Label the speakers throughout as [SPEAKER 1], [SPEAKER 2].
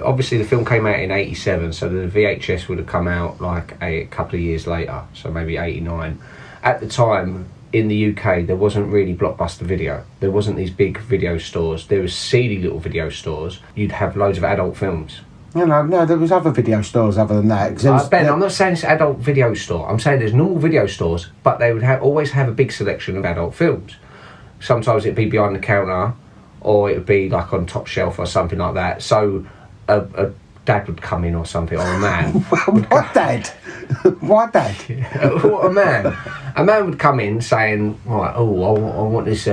[SPEAKER 1] Obviously, the film came out in 87, so the VHS would have come out like a couple of years later, so maybe 89. At the time, in the UK, there wasn't really Blockbuster Video. There wasn't these big video stores. There was seedy little video stores. You'd have loads of adult films.
[SPEAKER 2] No, there was other video stores other than that.
[SPEAKER 1] I'm not saying it's an adult video store. I'm saying there's normal video stores, but they would always have a big selection of adult films. Sometimes it'd be behind the counter, or it would be like on top shelf or something like that. So a dad would come in or something, or a man.
[SPEAKER 2] What dad? What dad?
[SPEAKER 1] What a man. A man would come in saying, right, I want this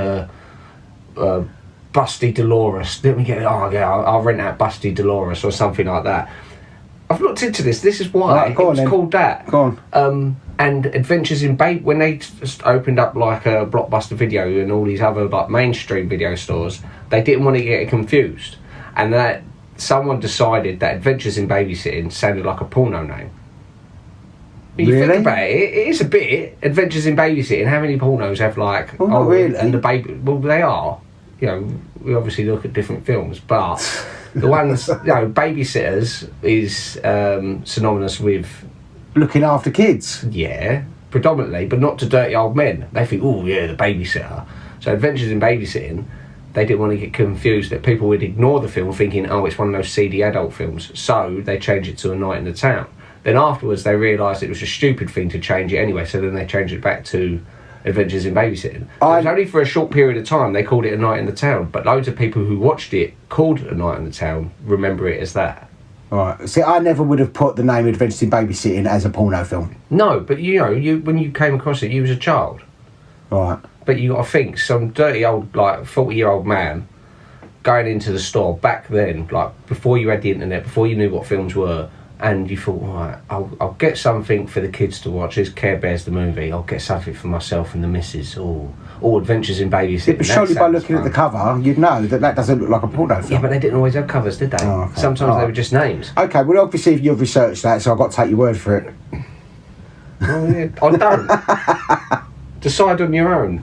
[SPEAKER 1] Busty Dolores. Let me get it. I'll rent out Busty Dolores or something like that. I've looked into this. This is why it was called that.
[SPEAKER 2] Go on.
[SPEAKER 1] And Adventures in Baby, when they just opened up like a Blockbuster Video and all these other like mainstream video stores, they didn't want to get it confused, and that someone decided that Adventures in Babysitting sounded like a porno name. When you think about it, it is a bit. Adventures in Babysitting. How many pornos have like?
[SPEAKER 2] Well, not really.
[SPEAKER 1] And the baby. Well, they are. You know, we obviously look at different films, but the ones, Babysitters is synonymous with
[SPEAKER 2] looking after kids.
[SPEAKER 1] Yeah, predominantly, but not to dirty old men. They think, oh yeah, the babysitter. So Adventures in Babysitting, they didn't want to get confused that people would ignore the film thinking, oh, it's one of those seedy adult films. So they changed it to A Night in the Town. Then afterwards, they realised it was a stupid thing to change it anyway, so then they changed it back to Adventures in Babysitting. It was only for a short period of time they called it A Night in the Town, but loads of people who watched it called A Night in the Town remember it as that.
[SPEAKER 2] Right. See, I never would have put the name Adventures in Babysitting as a porno film.
[SPEAKER 1] No, but you when you came across it, you was a child.
[SPEAKER 2] Right.
[SPEAKER 1] But you got to think, some dirty old, 40-year-old man going into the store back then, like before you had the internet, before you knew what films were, and you thought, right, I'll get something for the kids to watch. There's Care Bears the movie. I'll get something for myself and the missus. Or Adventures in Babysitting.
[SPEAKER 2] Yeah, but surely by looking at the cover, you'd know that doesn't look like a porno film.
[SPEAKER 1] Yeah, but they didn't always have covers, did they?
[SPEAKER 2] Oh, okay.
[SPEAKER 1] Sometimes they were just names.
[SPEAKER 2] Okay, well, obviously you've researched that, so I've got to take your word for it.
[SPEAKER 1] Oh, yeah. I don't. Decide on your own.